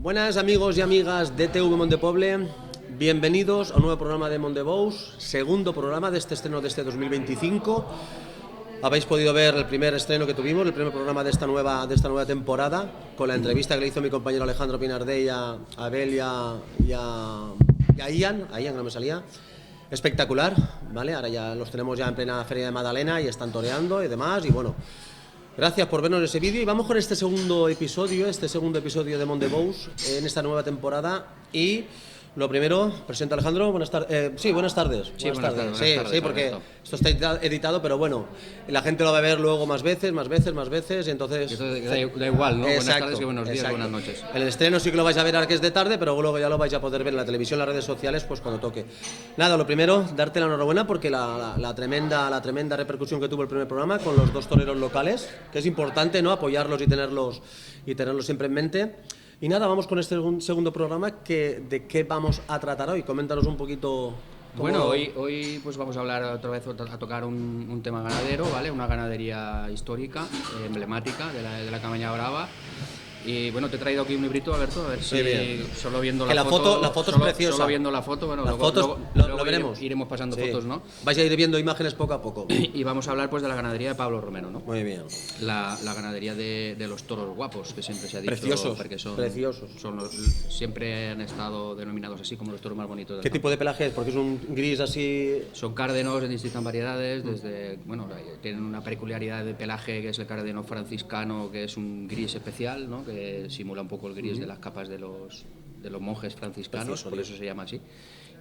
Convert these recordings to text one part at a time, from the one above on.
Buenas amigos y amigas de TV Mondepoble, bienvenidos a un nuevo programa de Mondebous, segundo programa de este estreno de este 2025. Habéis podido ver el primer estreno que tuvimos, el primer programa de esta nueva temporada, con la entrevista que le hizo mi compañero Alejandro Pinardell a Abel y a Ian, que no me salía. Espectacular, ¿vale? Ahora ya los tenemos ya en plena Feria de Madalena y están toreando y demás, y bueno, gracias por vernos ese vídeo y vamos con este segundo episodio de Mondebous en esta nueva temporada. Y lo primero, presento a Alejandro, buenas tardes. Buenas tardes. Buenas tardes, sí, porque esto está editado, pero bueno, la gente lo va a ver luego más veces, y entonces... Da igual, ¿no? Exacto, buenas tardes y buenos días, exacto. Buenas noches. El estreno sí que lo vais a ver ahora que es de tarde, pero luego ya lo vais a poder ver en la televisión, en las redes sociales, pues cuando toque. Nada, lo primero, darte la enhorabuena porque la tremenda repercusión que tuvo el primer programa con los dos toreros locales, que es importante, ¿no? Apoyarlos y tenerlos siempre en mente. Y nada, vamos con este segundo programa. ¿De qué vamos a tratar hoy? Coméntanos un poquito. Bueno, hoy pues vamos a hablar otra vez, a tocar un tema ganadero, ¿vale? Una ganadería histórica, emblemática de la Camaña Brava. Y bueno, te he traído aquí un librito, Alberto, a ver si solo viendo la foto es preciosa. Solo viendo la foto, bueno, luego lo veremos. Iremos pasando fotos, ¿no? Vais a ir viendo imágenes poco a poco. Y vamos a hablar pues de la ganadería de Pablo Romero, ¿no? Muy bien. La ganadería de los toros guapos, que siempre se ha dicho. Preciosos, porque preciosos. Siempre han estado denominados así como los toros más bonitos del ¿Qué tipo de pelaje es? Porque es un gris así... Son cárdenos en distintas variedades, tienen una peculiaridad de pelaje que es el cárdeno franciscano, que es un gris especial, ¿no? Que simula un poco el gris de las capas de los monjes franciscanos. Precioso, por eso se llama así.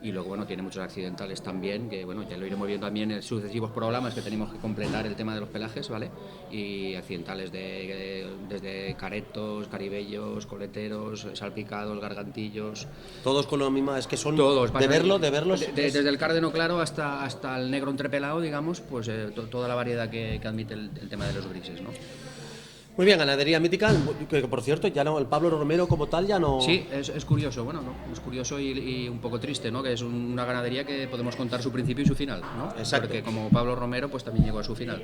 Y luego, bueno, tiene muchos accidentales también, que bueno, ya lo iremos viendo también en sucesivos programas, que tenemos que completar el tema de los pelajes, ¿vale? Y accidentales desde caretos, caribellos, coleteros, salpicados, gargantillos. Todos con lo mismo, es que son todos, de verlos. Desde el cárdeno claro hasta el negro entrepelado, digamos, pues toda la variedad que admite el tema de los grises, ¿no? Muy bien, ganadería mítica, que por cierto, ya no, el Pablo Romero como tal ya no... Sí, es curioso, bueno, ¿no? Es curioso y un poco triste, ¿no? Que es una ganadería que podemos contar su principio y su final, ¿no? Exacto. Porque como Pablo Romero, pues también llegó a su final.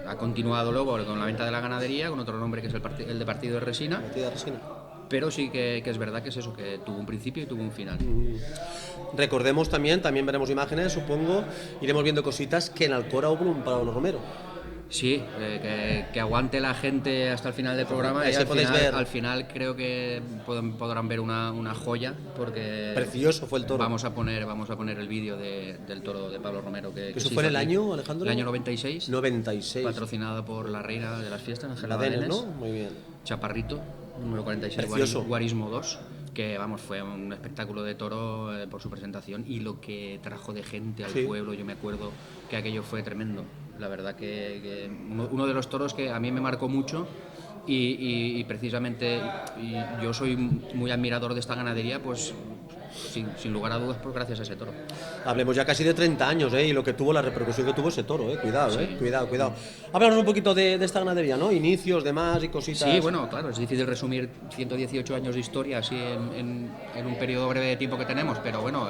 Ha continuado luego con la venta de la ganadería, con otro nombre que es el de Partido de Resina. Partido de Resina. Pero sí que es verdad que es eso, que tuvo un principio y tuvo un final. Recordemos también veremos imágenes, supongo, iremos viendo cositas que en Alcora hubo un Pablo Romero. Sí, que aguante la gente hasta el final del programa y al final creo que podrán ver una joya, porque precioso fue el toro. Vamos a poner el vídeo del toro de Pablo Romero. ¿Eso fue en el año, Alejandro? El año 96. 96. Patrocinado por la reina de las fiestas, Ángela Badenes, ¿no? Muy bien. Chaparrito, número 46, precioso. Guarismo 2. Que vamos, fue un espectáculo de toro por su presentación y lo que trajo de gente al pueblo. Yo me acuerdo que aquello fue tremendo. La verdad que uno de los toros que a mí me marcó mucho y precisamente yo soy muy admirador de esta ganadería, pues sin lugar a dudas, pues gracias a ese toro. Hablemos ya casi de 30 años, y lo que tuvo, la repercusión que tuvo ese toro, cuidado, sí. Cuidado. Háblanos un poquito de esta ganadería, ¿no? Inicios, demás y cositas. Sí, bueno, claro, es difícil resumir 118 años de historia así en un periodo breve de tiempo que tenemos, pero bueno,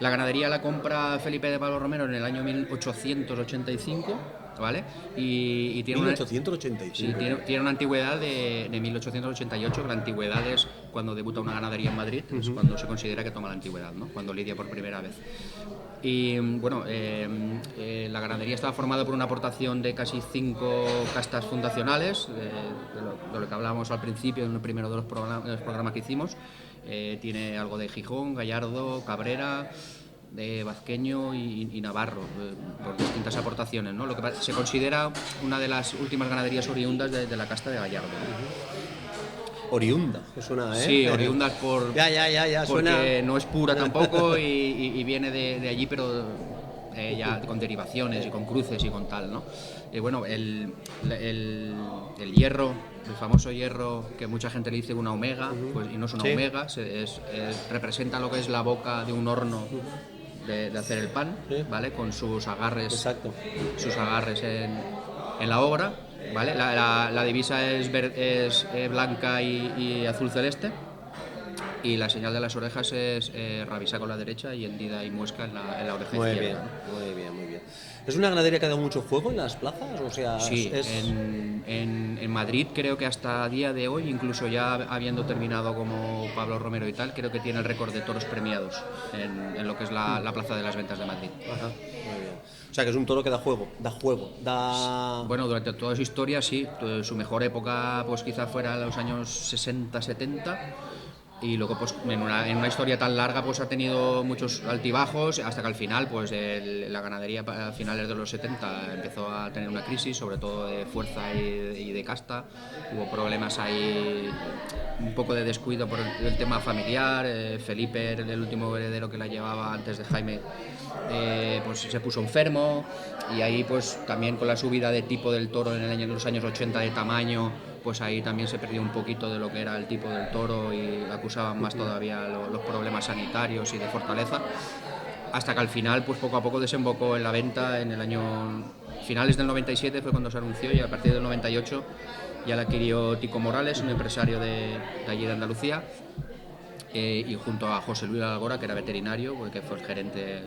la ganadería la compra Felipe de Pablo Romero en el año 1885, ¿vale? Y tiene 1885. Tiene una antigüedad de 1888, la antigüedad es cuando debuta una ganadería en Madrid, es cuando se considera que toma la antigüedad, ¿no? Cuando lidia por primera vez. Y bueno, la ganadería estaba formada por una aportación de casi 5 castas fundacionales, de lo que hablábamos al principio en el primero de los programas que hicimos. Tiene algo de Gijón, Gallardo, Cabrera, de Vazqueño y Navarro, por distintas aportaciones, ¿no? Lo que se considera una de las últimas ganaderías oriundas de la casta de Gallardo, ¿no? Oriunda, es una, Sí, oriundas por... Ya, porque suena... no es pura tampoco y viene de allí, pero ya con derivaciones y con cruces y con tal, ¿no? Bueno, el hierro, el famoso hierro que mucha gente le dice una omega, pues, y no es una omega, representa lo que es la boca de un horno de hacer el pan, ¿vale? Con sus agarres. Exacto. Sus agarres en la obra, ¿vale? La divisa es blanca y azul celeste. Y la señal de las orejas es rabisa con la derecha y hendida y muesca en la oreja Muy izquierda. bien, ¿no? muy bien, muy bien. ¿Es una ganadería que ha dado mucho juego en las plazas? O sea, Sí, en Madrid creo que hasta día de hoy, incluso ya habiendo terminado como Pablo Romero y tal, creo que tiene el récord de toros premiados en lo que es la Plaza de las Ventas de Madrid. Ajá, muy bien. O sea, que es un toro que da juego. Bueno, durante toda su historia sí, su mejor época pues quizá fuera los años 60-70 y luego pues en una historia tan larga pues ha tenido muchos altibajos hasta que al final pues la ganadería a finales de los 70 empezó a tener una crisis, sobre todo de fuerza y de casta. Hubo problemas ahí, un poco de descuido por el tema familiar. Felipe, el último heredero que la llevaba antes de Jaime, pues se puso enfermo y ahí pues también con la subida de tipo del toro en los años 80 de tamaño, pues ahí también se perdió un poquito de lo que era el tipo del toro y acusaban más todavía los problemas sanitarios y de fortaleza, hasta que al final pues poco a poco desembocó en la venta. En el año finales del 97 fue cuando se anunció y a partir del 98 ya la adquirió Tico Morales, un empresario de allí de Andalucía, y junto a José Luis Algora, que era veterinario, que fue el gerente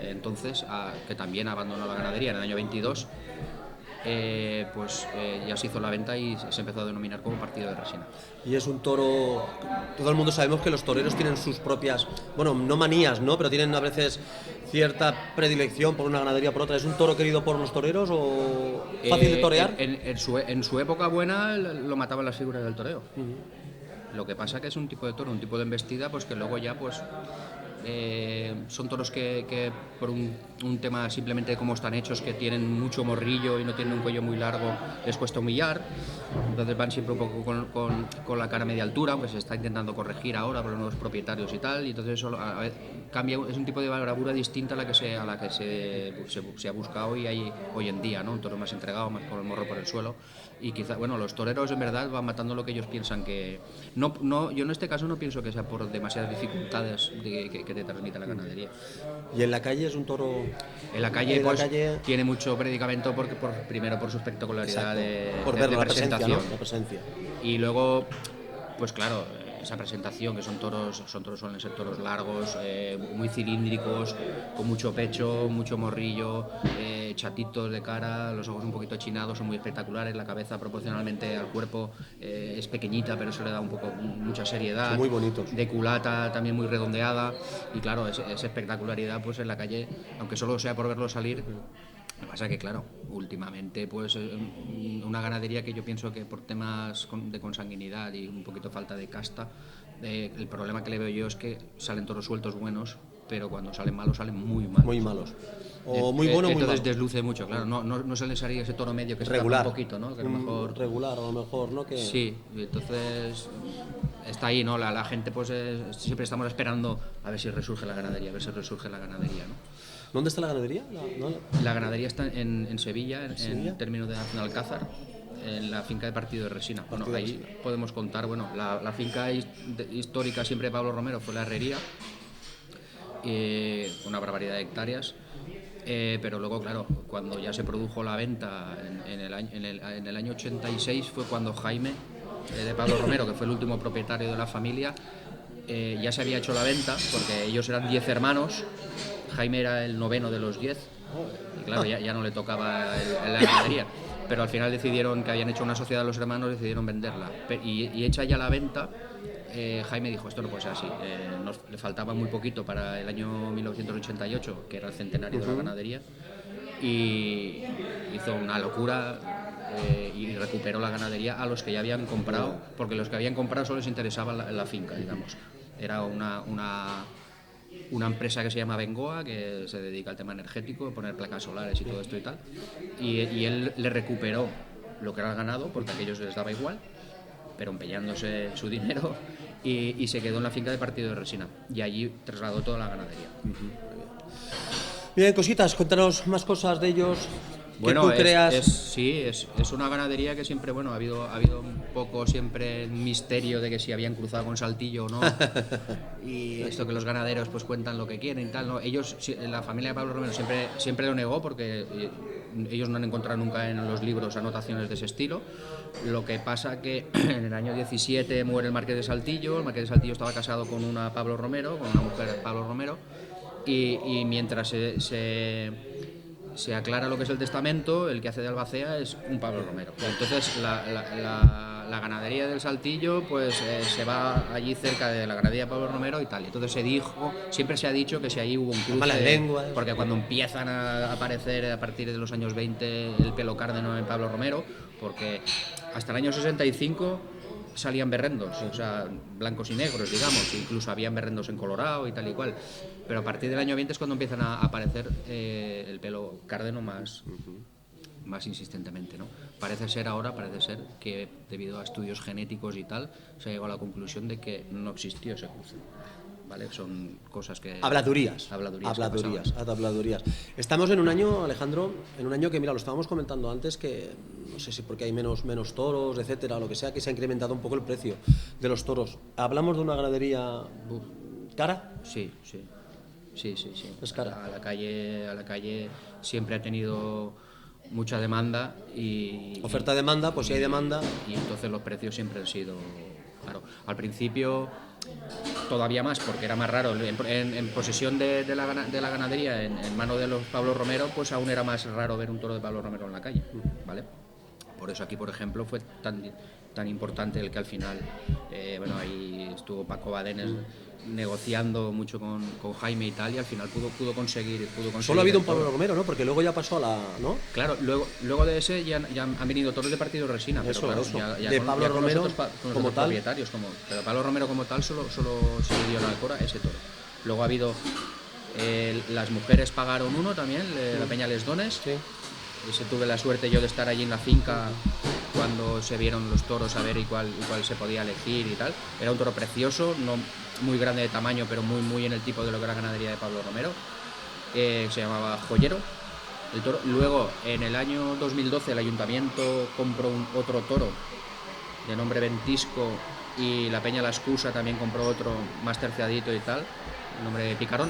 entonces, que también abandonó la ganadería en el año 22. Ya se hizo la venta y se empezó a denominar como partido de resina. Y es un toro... Todo el mundo sabemos que los toreros tienen sus propias... Bueno, no manías, ¿no? Pero tienen a veces cierta predilección por una ganadería o por otra. ¿Es un toro querido por los toreros o fácil de torear? En su época buena lo mataban las figuras del toreo. Lo que pasa que es un tipo de toro, un tipo de embestida, pues que luego ya pues... son toros que por un tema simplemente de cómo están hechos, que tienen mucho morrillo y no tienen un cuello muy largo, les cuesta humillar. Entonces van siempre un poco con la cara a media altura, aunque se está intentando corregir ahora por los nuevos propietarios y tal, y entonces eso cambia, es un tipo de bravura distinta a la que se ha buscado y hay hoy en día, ¿no? Un toro más entregado, más con el morro por el suelo. Y quizá, bueno, los toreros en verdad van matando lo que ellos piensan que... No, yo en este caso no pienso que sea por demasiadas dificultades que te transmite la ganadería. ¿Y en la calle es un toro...? En la calle, tiene mucho predicamento primero por su espectacularidad de presentación. La presencia. Y luego, pues claro, esa presentación, que suelen ser toros largos, muy cilíndricos, con mucho pecho, mucho morrillo, chatitos de cara, los ojos un poquito achinados, son muy espectaculares, la cabeza proporcionalmente al cuerpo es pequeñita, pero eso le da mucha seriedad. Son muy bonitos. De culata también muy redondeada, y claro, esa espectacularidad pues en la calle, aunque solo sea por verlo salir. Lo que pasa es que, claro, últimamente, pues una ganadería que yo pienso que por temas de consanguinidad y un poquito falta de casta, el problema que le veo yo es que salen toros sueltos buenos, pero cuando salen malos, salen muy malos. Muy malos. O muy bueno o muy malo. Entonces desluce mucho, claro. No se le salía ese toro medio que se regular. Un poquito, ¿no? Que a lo mejor... Regular, o a lo mejor, ¿no? Que... Sí, entonces está ahí, ¿no? La gente, pues siempre estamos esperando a ver si resurge la ganadería, ¿no? ¿Dónde está la ganadería? La ganadería está en Sevilla, en términos de Alcázar, en la finca de Partido de Resina. Bueno, ahí podemos contar, bueno, la finca histórica siempre de Pablo Romero fue la herrería, una barbaridad de hectáreas, pero luego, claro, cuando ya se produjo la venta en el año 86 fue cuando Jaime de Pablo Romero, que fue el último propietario de la familia, ya se había hecho la venta, porque ellos eran 10 hermanos. Jaime era el noveno de los 10 y claro, ya no le tocaba la ganadería, pero al final decidieron, que habían hecho una sociedad los hermanos, decidieron venderla y hecha ya la venta, Jaime dijo, esto no puede ser así, le faltaba muy poquito para el año 1988, que era el centenario de la ganadería, y hizo una locura y recuperó la ganadería a los que ya habían comprado, porque los que habían comprado solo les interesaba la finca, digamos. Era una empresa que se llama Bengoa, que se dedica al tema energético, poner placas solares y todo esto y tal, y él le recuperó lo que era el ganado, porque a aquellos les daba igual, pero empeñándose su dinero, y se quedó en la finca de Partido de Resina, y allí trasladó toda la ganadería. Bien, cositas, cuéntanos más cosas de ellos. Bueno, tú creas... es una ganadería que siempre, bueno, ha habido un poco siempre misterio de que si habían cruzado con Saltillo o no. Y esto que los ganaderos pues cuentan lo que quieren y tal, ¿no? Ellos, la familia de Pablo Romero siempre lo negó, porque ellos no han encontrado nunca en los libros anotaciones de ese estilo. Lo que pasa que en el año 17 muere el Marqués de Saltillo. El Marqués de Saltillo estaba casado con una Pablo Romero, con una mujer Pablo Romero, y mientras se aclara lo que es el testamento, el que hace de albacea es un Pablo Romero. Entonces la ganadería del Saltillo pues se va allí cerca de la ganadería de Pablo Romero y tal. Entonces siempre se ha dicho que si ahí hubo un cruce, porque cuando empiezan a aparecer a partir de los años 20 el pelo cárdeno en Pablo Romero, porque hasta el año 65 salían berrendos, o sea, blancos y negros, digamos, incluso habían berrendos en colorado y tal y cual, pero a partir del año 20 es cuando empiezan a aparecer el pelo cárdeno más insistentemente, ¿no? Parece ser que debido a estudios genéticos y tal, se ha llegado a la conclusión de que no existió ese cruce. ¿Vale? Son cosas que... Habladurías. Habladurías. Estamos en un año, Alejandro, que, mira, lo estábamos comentando antes, que no sé si porque hay menos toros, etcétera, o lo que sea, que se ha incrementado un poco el precio de los toros. ¿Hablamos de una ganadería cara? Sí. Es cara. A la calle siempre ha tenido mucha demanda y... Oferta-demanda, pues si hay demanda... Y entonces los precios siempre han sido... Claro, al principio... todavía más, porque era más raro en posesión de la ganadería, en mano de los Pablo Romero, pues aún era más raro ver un toro de Pablo Romero en la calle, ¿vale? Por eso aquí, por ejemplo, fue tan importante el que al final, ahí estuvo Paco Badenes negociando mucho con Jaime y tal, y al final pudo conseguir. Solo ha habido un Pablo Romero, ¿no? Porque luego ya pasó a la... ¿no? Claro, luego de ese ya han venido toros de partido Resina, pero claro, ya de Pablo Romero como tal, propietarios, pero Pablo Romero como tal solo se le dio en Alcora ese toro. Luego ha habido las mujeres pagaron uno también, la Peña Les Dones. Sí. Tuve la suerte yo de estar allí en la finca cuando se vieron los toros, a ver cuál se podía elegir y tal. Era un toro precioso, no muy grande de tamaño, pero muy en el tipo de lo que era la ganadería de Pablo Romero. Se llamaba Joyero, el toro. Luego, en el año 2012, el ayuntamiento compró otro toro de nombre Ventisco, y la Peña La Excusa también compró otro más terciadito y tal, el nombre de Picarón.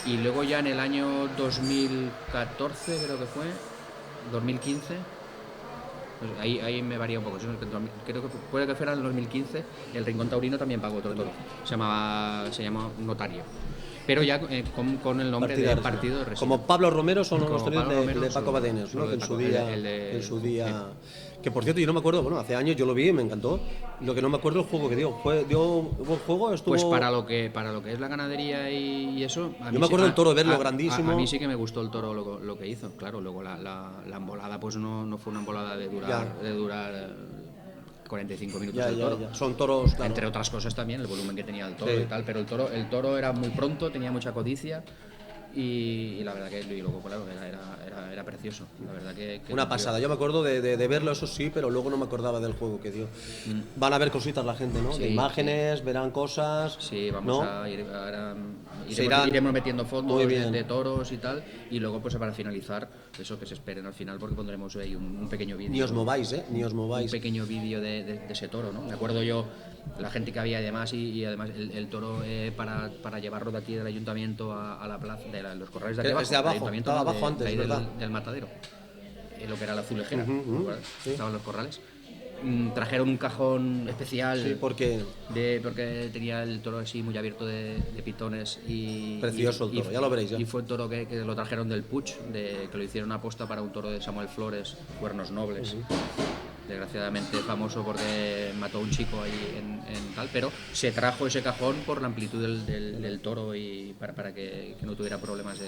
Y luego ya en el año 2014, creo que fue, 2015, pues ahí me varía un poco, creo que puede que fuera en el 2015, el Rincón Taurino también pagó otro toro, se llama Notario, pero ya con el nombre de Partido de Resina. Como Pablo Romero son los toros de Paco Badenes, ¿no? Que en su día... Que por cierto, yo no me acuerdo, bueno, hace años yo lo vi y me encantó. Lo que no me acuerdo es el juego que dio. ¿Dio buen juego? Estuvo... Pues para lo que es la ganadería y eso... Yo me acuerdo del toro, verlo grandísimo. A mí sí que me gustó el toro lo que hizo, claro. Luego la embolada pues no fue una embolada de durar 45 minutos del toro. Ya. Son toros, claro. Entre otras cosas también, el volumen que tenía el toro y tal, pero el toro era muy pronto, tenía mucha codicia. Y la verdad que luego, claro, era precioso, la verdad que una pasada. Yo me acuerdo de verlo, eso sí, pero luego no me acordaba del juego que dio. Van a ver cositas la gente, ¿no? Sí, de imágenes, verán cosas. Sí, vamos a ir iremos metiendo fotos de toros y tal, y luego pues para finalizar, eso que se esperen al final, porque pondremos ahí un pequeño vídeo. Ni os mováis, ni os mováis. Un pequeño vídeo de ese toro, ¿no? Me acuerdo yo la gente que había y además el toro para llevarlo de aquí del ayuntamiento a la plaza de los corrales de aquí abajo, estaba abajo antes, de ¿verdad? Del matadero, lo que era la azulejera, sí. Estaban los corrales. Trajeron un cajón especial, sí, porque tenía el toro así muy abierto de pitones y precioso el toro, ya lo veréis ya. Y fue un toro que lo trajeron del Puig, que lo hicieron aposta para un toro de Samuel Flores, Cuernos Nobles. Desgraciadamente famoso porque mató a un chico ahí en tal, pero se trajo ese cajón por la amplitud del toro y para que no tuviera problemas de...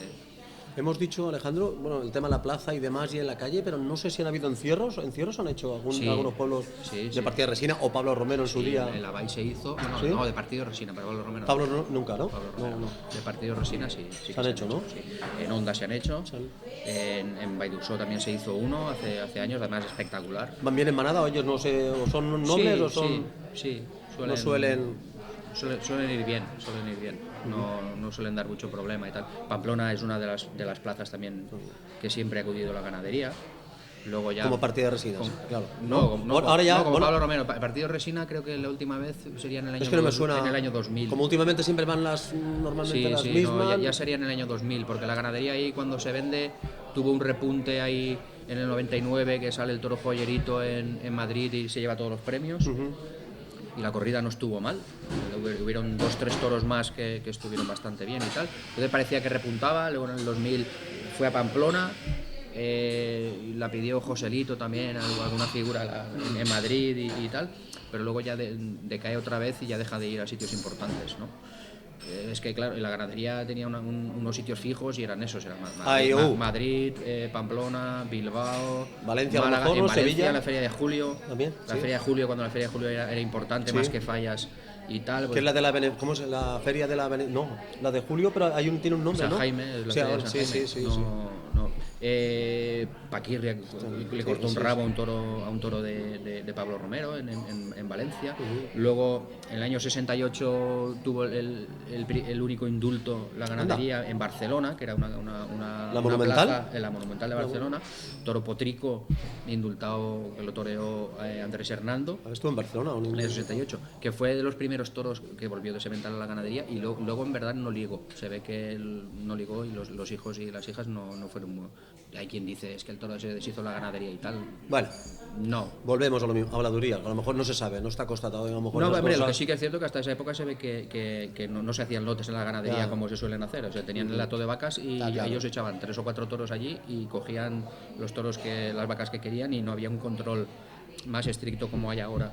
Hemos dicho, Alejandro, bueno, el tema de la plaza y demás y en la calle, pero no sé si han habido encierros. ¿Encierros han hecho algunos pueblos de Partido de Resina o Pablo Romero en su día? En la Bay se hizo, no, de Partido de Resina, pero Pablo Romero. Pablo nunca, ¿no? Pablo Romero, no. De Partido de Resina sí se han hecho, ¿no? Sí. En Onda se han hecho, en Baidusó también se hizo uno hace años, además espectacular. ¿Van bien en manada o ellos no sé, o son nobles o son...? Sí, suelen ir bien, no suelen dar mucho problema y tal. Pamplona es una de las plazas también que siempre ha acudido la ganadería. Luego ya como Partido de Resina, claro. Ahora ya como Pablo Romero. Partido de Resina creo que la última vez sería en el año, es que no me suena, en el año 2000. Como últimamente siempre van normalmente las mismas. No, ya sería en el año 2000, porque la ganadería ahí cuando se vende tuvo un repunte ahí en el 99 que sale el toro Joyerito en Madrid y se lleva todos los premios. Y la corrida no estuvo mal, hubieron 2-3 toros más que estuvieron bastante bien y tal. Entonces parecía que repuntaba. Luego en el 2000 fue a Pamplona, la pidió Joselito también, alguna figura en Madrid y tal, pero luego ya decae otra vez y ya deja de ir a sitios importantes, ¿no? Es que claro, la ganadería tenía unos sitios fijos y eran esos, eran Madrid, Pamplona, Bilbao, Valencia, Málaga, a lo mejor, en Valencia, Sevilla. La Feria de Julio. También, La sí. Feria de Julio, cuando la Feria de Julio era importante, Sí. más que Fallas y tal. ¿Qué Pues, es la de la ¿cómo es la feria de la no, la de julio, pero tiene un nombre, San ¿no? Jaime, es la Sí, Feria de ahora, San Jaime. sí. No. Paquirria le cortó un rabo a un toro de Pablo Romero en Valencia. Luego, en el año 68 tuvo el único indulto la ganadería en Barcelona, que era una Monumental? plaza en la Monumental de Barcelona. Toro potrico indultado, que lo toreó Andrés Hernando. ¿Estuvo en Barcelona o no? En el 68, que fue de los primeros toros que volvió de semental a la ganadería, y luego en verdad no ligó. Se ve que él no ligó y los hijos y las hijas no fueron muy... Hay quien dice, es que el toro se deshizo la ganadería y tal. Bueno, No. volvemos a lo mismo, a habladuría. A lo mejor no se sabe, no está constatado. A lo mejor No, esas hombre, lo que cosas- sí que es cierto que hasta esa época se ve que no se hacían lotes en la ganadería Claro. como se suelen hacer. O sea, tenían el hato de vacas y Claro. ellos echaban 3 o 4 toros allí y cogían los toros las vacas que querían, y no había un control más estricto como hay ahora,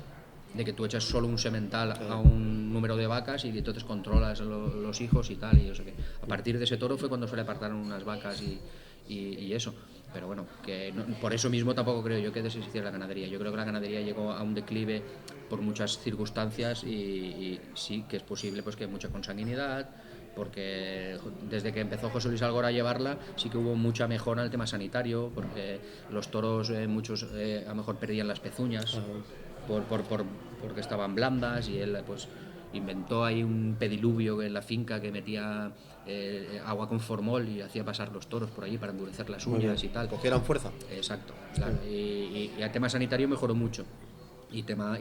de que tú echas solo un semental a un número de vacas y entonces controlas los hijos y tal. Y yo sé que a partir de ese toro fue cuando se le apartaron unas vacas y eso. Pero bueno, que por eso mismo tampoco creo yo que deshiciera la ganadería. Yo creo que la ganadería llegó a un declive por muchas circunstancias y sí que es posible pues que mucha consanguinidad, porque desde que empezó José Luis Algora a llevarla sí que hubo mucha mejora en el tema sanitario, porque los toros muchos a lo mejor perdían las pezuñas porque estaban blandas, y él pues inventó ahí un pediluvio en la finca que metía agua con formol y hacía pasar los toros por allí para endurecer las uñas y tal. Cogieran fuerza. Exacto, claro. Y el tema sanitario mejoró mucho. Y tema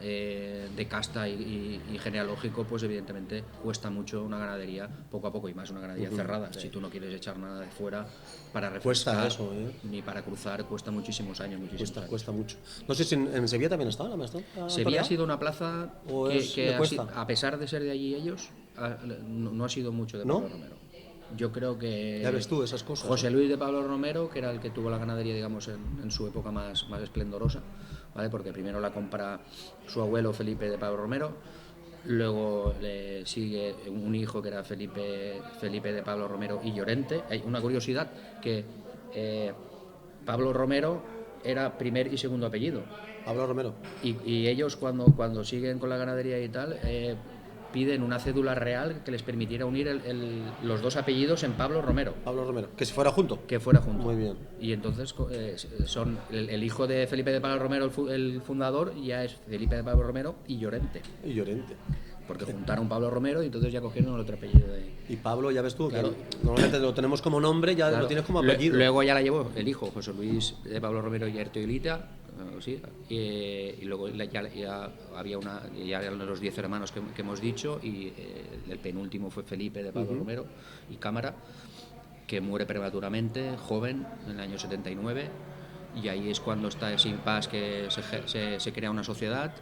de casta y genealógico, pues evidentemente cuesta mucho una ganadería poco a poco, y más una ganadería cerrada. Si tú no quieres echar nada de fuera para refrescar, Cuesta eso, ni para cruzar, cuesta muchísimos años. Cuesta mucho. No sé si en Sevilla también estaba la maestra. Sevilla ha sido una plaza ¿O que le cuesta? a pesar de ser de allí ellos, no ha sido mucho de ¿No? Pablo Romero. Yo creo que Ya ves tú esas cosas. José Luis de Pablo Romero, que era el que tuvo la ganadería, digamos, en su época más esplendorosa, ¿vale? Porque primero la compra su abuelo Felipe de Pablo Romero, luego le sigue un hijo que era Felipe de Pablo Romero y Llorente. Hay una curiosidad, que Pablo Romero era primer y segundo apellido, Pablo Romero. y ellos cuando siguen con la ganadería y tal, piden una cédula real que les permitiera unir los dos apellidos en Pablo Romero, Pablo Romero. Que si fuera junto. que fuera junto. Muy bien. Y entonces son el hijo de Felipe de Pablo Romero, el fundador, ya es Felipe de Pablo Romero y Llorente, Y Llorente. porque juntaron Pablo Romero y entonces ya cogieron el otro apellido de... Y Pablo, ya ves tú, Claro. que normalmente lo tenemos como nombre, ya Claro. lo tienes como apellido. Luego ya la llevó el hijo, José Luis de Pablo Romero y Ertoilita, sí, y luego ya había ya eran los 10 hermanos que hemos dicho, y el penúltimo fue Felipe de Pablo Romero y Cámara, que muere prematuramente, joven, en el año 79, y ahí es cuando está ese impasse que se crea una sociedad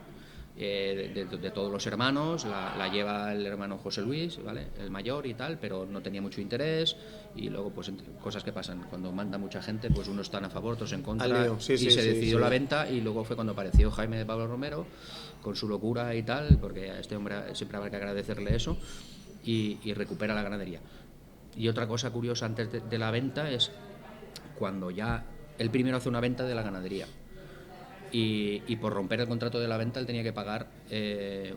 de todos los hermanos. La lleva el hermano José Luis, ¿vale? El mayor y tal, pero no tenía mucho interés, y luego pues cosas que pasan cuando manda mucha gente, pues unos están a favor, otros en contra, y se decidió la venta, y luego fue cuando apareció Jaime de Pablo Romero con su locura y tal, porque a este hombre siempre habrá que agradecerle eso, y recupera la ganadería. Y otra cosa curiosa antes de la venta es cuando ya él primero hace una venta de la ganadería, y por romper el contrato de la venta él tenía que pagar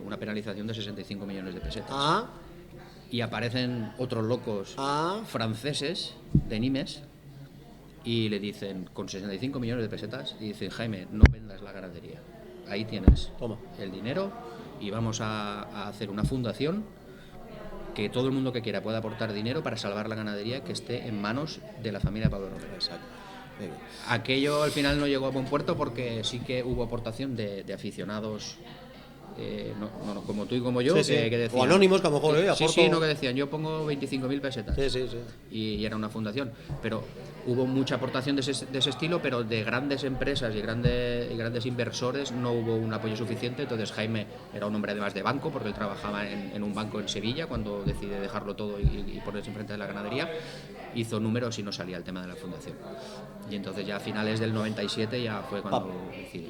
una penalización de 65 millones de pesetas. Y aparecen otros locos franceses de Nimes y le dicen, con 65 millones de pesetas, y dicen: Jaime, no vendas la ganadería, ahí tienes Toma el dinero, y vamos a hacer una fundación que todo el mundo que quiera pueda aportar dinero para salvar la ganadería, que esté en manos de la familia de Pablo Romero. Exacto. Aquello al final no llegó a buen puerto, porque sí que hubo aportación de aficionados no como tú y como yo, Sí, sí. que decían, O anónimos, que a lo mejor sí, aporto... sí, no, que decían, yo pongo 25.000 pesetas. Sí, sí, sí. Y era una fundación, pero hubo mucha aportación de ese estilo, pero de grandes empresas y grandes inversores no hubo un apoyo suficiente. Entonces Jaime era un hombre además de banco, porque él trabajaba en un banco en Sevilla cuando decide dejarlo todo y ponerse enfrente de la ganadería. Hizo números y no salía el tema de la fundación. Y entonces ya a finales del 97 ya fue cuando decidió.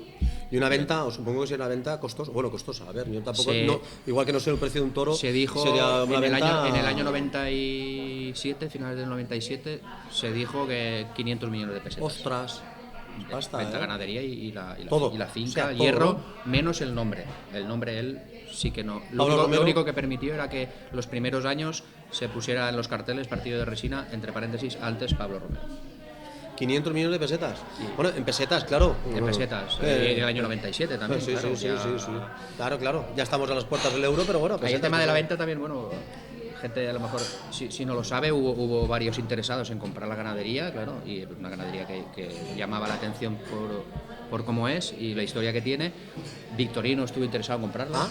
Y una venta, o supongo que sería una venta costosa. Bueno, costosa, a ver, yo tampoco. Se- No, igual que no sé el precio de un toro, Se dijo sería una venta. en el año 97, finales del 97, se dijo que 500 millones de pesetas. Ostras, basta. Venta ganadería y la Todo. finca, O sea, el todo, hierro, ¿no? menos el nombre. El nombre él sí que no. Pablo Romero. Lo único que permitió era que los primeros años se pusiera en los carteles partido de resina, entre paréntesis, antes Pablo Romero. 500 millones de pesetas. Bueno, en pesetas, claro. En pesetas. En el año 97 también. Sí, claro, sí, ya- sí. Claro. Ya estamos a las puertas del euro, pero bueno. Ahí el pesetas, tema de la pesetas. venta también, bueno, gente a lo mejor, si no lo sabe, hubo varios interesados en comprar la ganadería, claro, y una ganadería que llamaba la atención por cómo es y la historia que tiene. Victorino estuvo interesado en comprarla.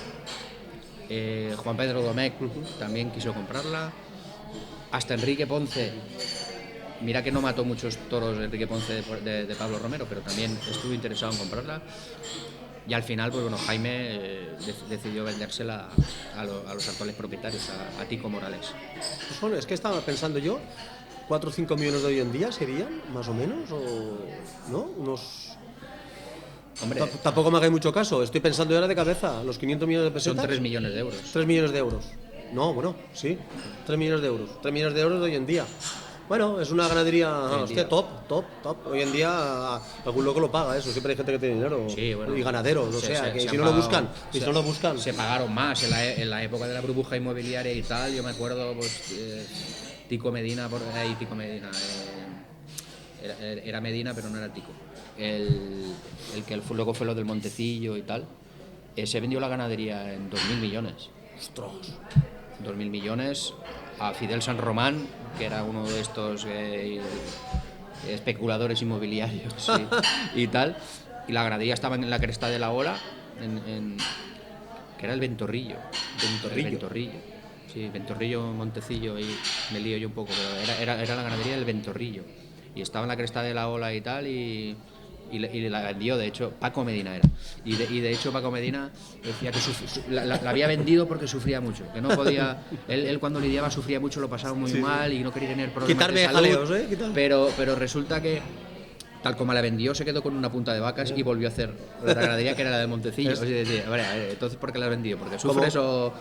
Juan Pedro Domecq también quiso comprarla. Hasta Enrique Ponce. Mira que no mató muchos toros Enrique Ponce de Pablo Romero, pero también estuvo interesado en comprarla. Y al final, pues bueno, Jaime decidió vendérsela a los actuales propietarios, a Tico Morales. Es que estaba pensando yo, 4 o 5 millones de hoy en día serían, más o menos, o. ¿No? Unos. Hombre, Tampoco me hagáis mucho caso, estoy pensando yo ahora de cabeza, los 500 millones de son pesetas. 3 millones de euros. 3 millones de euros. No, bueno, sí, 3 millones de euros. 3 millones de euros de hoy en día. Bueno, es una ganadería, hostia, top. Hoy en día algún loco lo paga, eso. Siempre hay gente que tiene dinero. Sí, bueno. Y ganaderos, o Se- sea, se- que se si han no lo pagado- buscan, y si no lo buscan. Se pagaron más en la época de la burbuja inmobiliaria y tal. Yo me acuerdo, pues, Tico Medina, Tico Medina. Era Medina, pero no era Tico. El que luego fue lo del Montecillo y tal. Se vendió la ganadería en 2.000 millones. Ostras. 2.000 millones a Fidel San Román, que era uno de estos especuladores inmobiliarios y tal. Y la ganadería estaba en la cresta de la ola, que era el Ventorrillo. El Ventorrillo. Sí, Ventorrillo, Montecillo, y me lío yo un poco, pero era la ganadería del Ventorrillo. Y estaba en la cresta de la ola y tal, y la vendió, de hecho, Paco Medina era. Y de hecho Paco Medina decía que la había vendido porque sufría mucho, que no podía, él cuando lidiaba sufría mucho, lo pasaba muy mal y no quería tener problemas Quitarme de salud, jaleos, quitarme. pero resulta que tal como la vendió, se quedó con una punta de vacas y volvió a hacer la ganadería que era la de Montecillo. O sea, decía, a ver, entonces, ¿por qué la has vendido? ¿Porque sufres o...?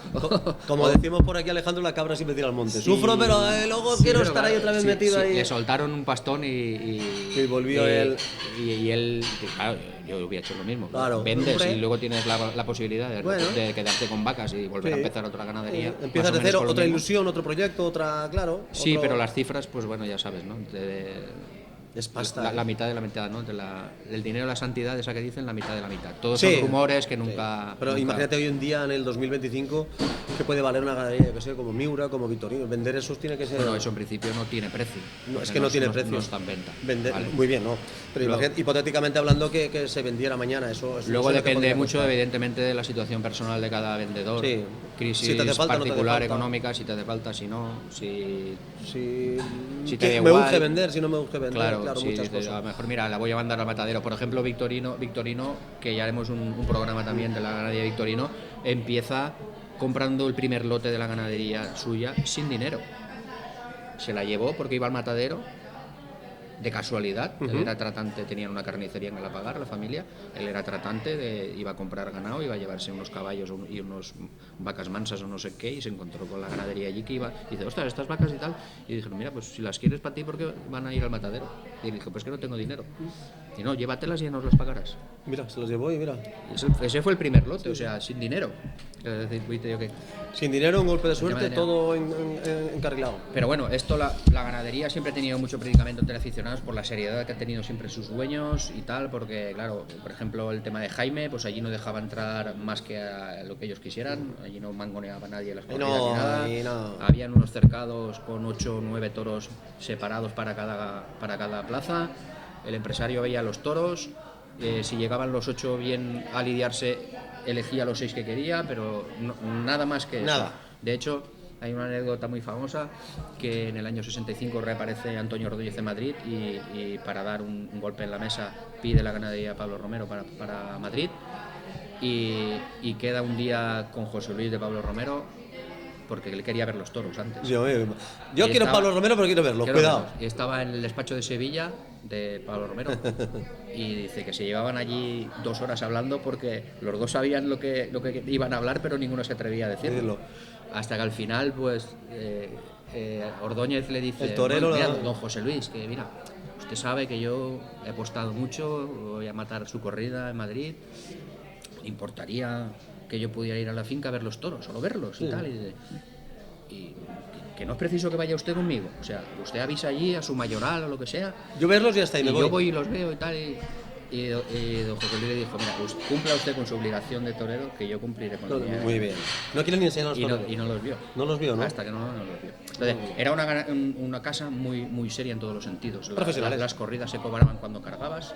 Como decimos por aquí, Alejandro, la cabra siempre tira al monte. Sí. Sufro, pero luego quiero pero estar ahí claro, otra vez sí, metido sí, ahí. Le soltaron un pastón y volvió él. Y él, claro, yo hubiera hecho lo mismo. Claro. Vendes Hombre. y luego tienes la posibilidad Bueno. de quedarte con vacas y volver a Sí. empezar otra ganadería. más Empiezas o de menos cero, con lo otra mismo. ilusión, otro proyecto, otra, claro. Sí, otro- pero las cifras, pues bueno, ya sabes, ¿no? Es pasta. La mitad de la mitad, ¿no? Del dinero de la santidad, esa que dicen, la mitad de la mitad. Todos Sí. son rumores que nunca... Pero nunca- imagínate hoy en día, en el 2025, que puede valer una ganadería, que sé, como Miura, como Victorino. Vender esos tiene que ser. Bueno, eso en principio no tiene precio. No, es porque que no tiene precio. No está en venta. Vender, ¿vale? muy bien, ¿no? Pero Luego- imagínate, hipotéticamente hablando, que se vendiera mañana. Eso Luego eso depende podría mucho, costar. evidentemente, de la situación personal de cada vendedor. Sí. Crisis Si te hace falta, no te hace particular, falta. económica, si te hace falta, si no, si Si te da me igual. urge vender, si no me urge vender, Claro, claro, sí, muchas dices, cosas. a lo mejor mira, la voy a mandar al matadero. Por ejemplo, Victorino, que ya haremos un programa también de la ganadería Victorino, empieza comprando el primer lote de la ganadería suya sin dinero. Se la llevó porque iba al matadero de casualidad. Él era tratante, tenían una carnicería en Galapagar, la familia. Él era tratante, iba a comprar ganado, iba a llevarse unos caballos y unos vacas mansas o no sé qué, y se encontró con la ganadería allí que iba. Y dice, ostras, estas vacas y tal. Y dijeron, mira, pues si las quieres para ti, ¿por qué van a ir al matadero? Y le dije, pues que no tengo dinero. Y no, llévatelas y ya nos las pagarás. Mira, se los llevó y mira. Ese fue el primer lote, o sea, sin dinero. Es decir, viste yo que... Sin dinero, un golpe de suerte, de dinero. todo encarrilado. Pero bueno, la ganadería siempre ha tenido mucho predicamento entre aficionados por la seriedad que han tenido siempre sus dueños y tal, porque claro, por ejemplo, el tema de Jaime, pues allí no dejaba entrar más que a lo que ellos quisieran, allí no mangoneaba nadie las corridas no, ni nada. ahí no. Habían unos cercados con 8 o 9 toros separados para cada plaza, el empresario veía los toros, si llegaban los 8 bien a lidiarse, elegía los 6 que quería, pero nada más que nada. eso. De hecho, hay una anécdota muy famosa que en el año 65 reaparece Antonio Ordóñez en Madrid y para dar un golpe en la mesa pide la ganadería Pablo Romero para Madrid y queda un día con José Luis de Pablo Romero porque él quería ver los toros antes. Yo quiero Pablo Romero, pero quiero verlo, cuidado. Y estaba en el despacho de Sevilla de Pablo Romero y dice que se llevaban allí 2 horas hablando porque los dos sabían lo que iban a hablar, pero ninguno se atrevía a decirlo. Hasta que al final, pues, Ordóñez le dice: el torero, mira, don José Luis, que mira, usted sabe que yo he apostado mucho, voy a matar su corrida en Madrid, ¿le importaría que yo pudiera ir a la finca a ver los toros, solo verlos y tal? Y que no es preciso que vaya usted conmigo, o sea, usted avisa allí a su mayoral o lo que sea. Yo verlos y hasta ahí me voy. Yo voy y los veo y tal. Y don José Luis le dijo: mira, pues cumpla usted con su obligación de torero, que yo cumpliré con la mía. Muy bien. No quieren ni enseñar los toros. Y no los vio. No los vio, ¿no? Hasta que no los vio. Entonces, era una casa muy seria en todos los sentidos. Profesionales. Las corridas se cobraban cuando cargabas,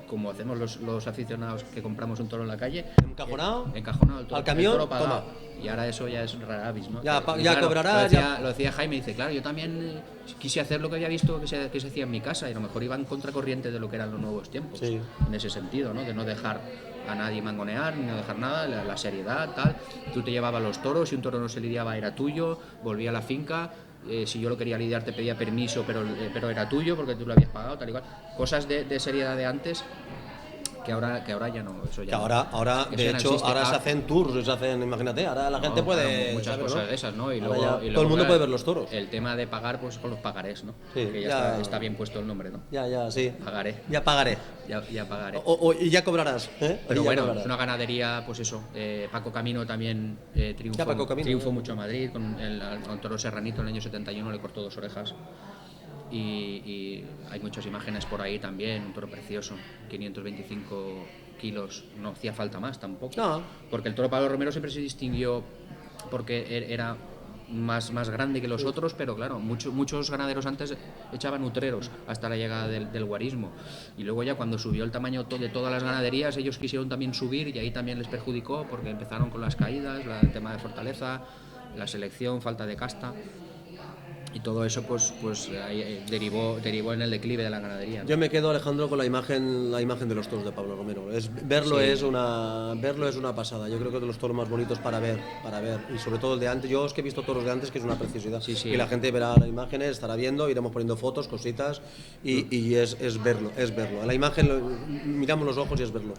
como hacemos los aficionados que compramos un toro en la calle. Encajonado el toro, al camión, el toro pagado. toma. Y ahora eso ya es rara avis, ¿no? Ya claro, cobrarás. Lo decía Jaime, dice: claro, yo también quise hacer lo que había visto que se hacía en mi casa, y a lo mejor iba en contracorriente de lo que eran los nuevos tiempos, sí. En ese sentido, ¿no? De no dejar a nadie mangonear, ni no dejar nada, la seriedad, tal. Tú te llevabas los toros, si un toro no se lidiaba era tuyo, volvía a la finca. Si yo lo quería lidiar te pedía permiso, pero era tuyo porque tú lo habías pagado, tal y cual. Cosas de seriedad de antes que ahora ya no, eso ya. Que ahora de hecho, existe. ahora se hacen tours, se hacen, imagínate, ahora la gente puede muchas ¿sabes, cosas no? de esas, ¿no? Y Ahora luego, todo el mundo puede ver los toros. El tema de pagar, pues con los pagarés, ¿no? Sí, que ya está bien puesto el nombre, ¿no? Ya, sí. Pagaré. Ya pagaré. Ya pagaré. Y ya cobrarás, ¿eh? Pero ya bueno, cobrarás. es una ganadería, pues eso. Paco Camino también triunfó mucho en Madrid, con el toro serranito en el año 71 le cortó 2 orejas. Y hay muchas imágenes por ahí también, un toro precioso, 525 kilos, no hacía falta más tampoco. No. Porque el toro Pablo Romero siempre se distinguió porque era más grande que los otros, pero claro, muchos ganaderos antes echaban utreros hasta la llegada del guarismo. Y luego ya cuando subió el tamaño de todas las ganaderías, ellos quisieron también subir y ahí también les perjudicó porque empezaron con las caídas, el tema de fortaleza, la selección, falta de casta. Y todo eso pues derivó en el declive de la ganadería, ¿no? Yo me quedo, Alejandro, con la imagen de los toros de Pablo Romero. Verlo es una pasada. Yo creo que es de los toros más bonitos para ver. Y sobre todo el de antes. Yo es que he visto toros de antes, que es una preciosidad. Sí. Y la gente verá las imágenes, estará viendo, iremos poniendo fotos, cositas, y es verlo. A la imagen miramos los ojos y es verlo.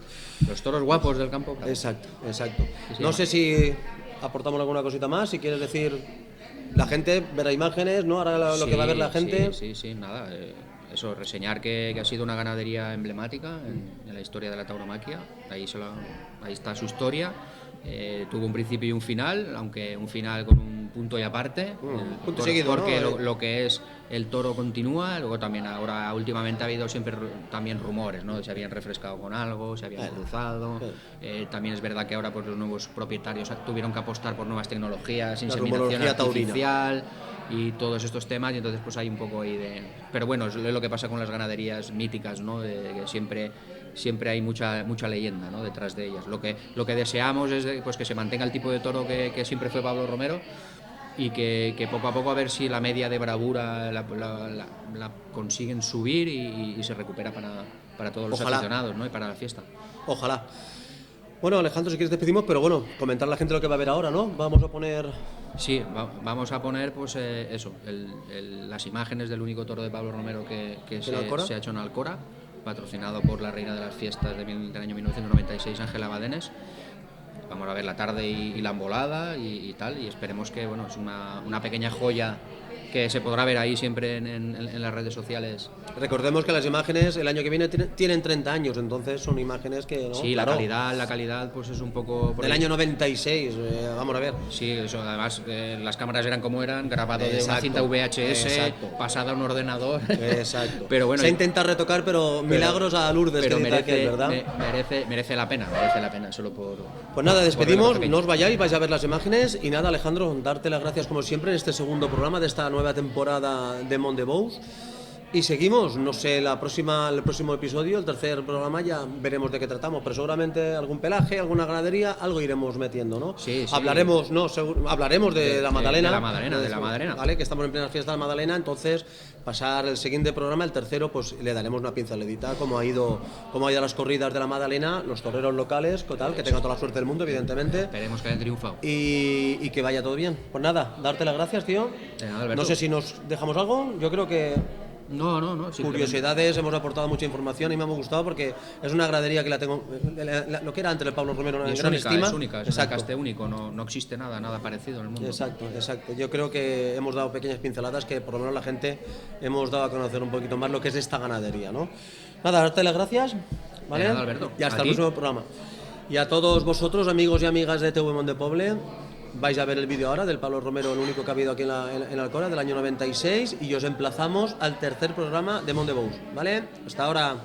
Los toros guapos del campo. Exacto. Sí, No sé si aportamos alguna cosita más, si quieres decir. La gente verá imágenes, ¿no? Ahora lo que va a ver la gente. Sí, nada. Eso, reseñar que ha sido una ganadería emblemática en la historia de la tauromaquia. Ahí está su historia. Tuvo un principio y un final, aunque un final con un punto y aparte. Punto seguido, porque ¿no? lo que es el toro continúa. Luego también ahora últimamente ha habido siempre también rumores, ¿no? Se habían refrescado con algo, se habían cruzado. También es verdad que ahora pues los nuevos propietarios tuvieron que apostar por nuevas tecnologías, inseminación artificial y todos estos temas, y entonces pues hay un poco ahí de... Pero bueno, es lo que pasa con las ganaderías míticas, ¿no? De que siempre hay mucha leyenda, ¿no? Detrás de ellas. Lo que deseamos es pues que se mantenga el tipo de toro que siempre fue Pablo Romero, y que poco a poco a ver si la media de bravura la consiguen subir y se recupera para todos los aficionados, ¿no? Y para la fiesta. Ojalá. Bueno, Alejandro, si quieres despedimos, pero bueno, comentar a la gente lo que va a ver ahora, ¿no? Vamos a poner... Sí, vamos a poner pues las imágenes del único toro de Pablo Romero que se ha hecho en Alcora, patrocinado por la reina de las fiestas del año 1996, Ángela Badenes. Vamos a ver la tarde y la embolada y tal, y esperemos que bueno, es una pequeña joya que se podrá ver ahí siempre en las redes sociales. Recordemos que las imágenes el año que viene tienen 30 años, entonces son imágenes que... ¿no? Sí, claro. la calidad pues es un poco... Del año 96, vamos a ver. Sí, eso, además las cámaras eran como eran, grabado de una cinta VHS, pasada a un ordenador. Exacto. Pero bueno, se intenta retocar, pero milagros a Lourdes, pero ¿verdad? merece la pena, solo por... Pues nada, despedimos, no os vayáis, vais a ver las imágenes, y nada, Alejandro, darte las gracias como siempre en este segundo programa de esta nueva temporada de Mondebous. Y seguimos, no sé, el próximo episodio, el tercer programa, ya veremos de qué tratamos, pero seguramente algún pelaje, alguna ganadería, algo iremos metiendo, ¿no? Sí, sí. Hablaremos, hablaremos de la Magdalena. De la Magdalena. ¿Vale? Que estamos en plena fiesta de la Magdalena, entonces pasar el siguiente programa, el tercero, pues le daremos una pinceladita, cómo ha ido las corridas de la Magdalena, los toreros locales, tal, que tengan toda la suerte del mundo, evidentemente. Esperemos que hayan triunfado. Y que vaya todo bien. Pues nada, darte las gracias, tío. Alberto. No sé si nos dejamos algo, yo creo que... No. Curiosidades, hemos aportado mucha información y me ha gustado porque es una gradería que la tengo, lo que era antes el Pablo Romero, en gran estima. Es única, es un caste único, no existe nada parecido en el mundo. Exacto. Yo creo que hemos dado pequeñas pinceladas que por lo menos la gente hemos dado a conocer un poquito más lo que es esta ganadería, ¿no? Nada, darte las gracias, ¿vale? Nada, Alberto. Y hasta el próximo programa. Y a todos vosotros, amigos y amigas de TV Monde Poble, vais a ver el vídeo ahora del Pablo Romero, el único que ha habido aquí en Alcora, del año 96, y os emplazamos al tercer programa de Monde Bous, ¿vale? Hasta ahora.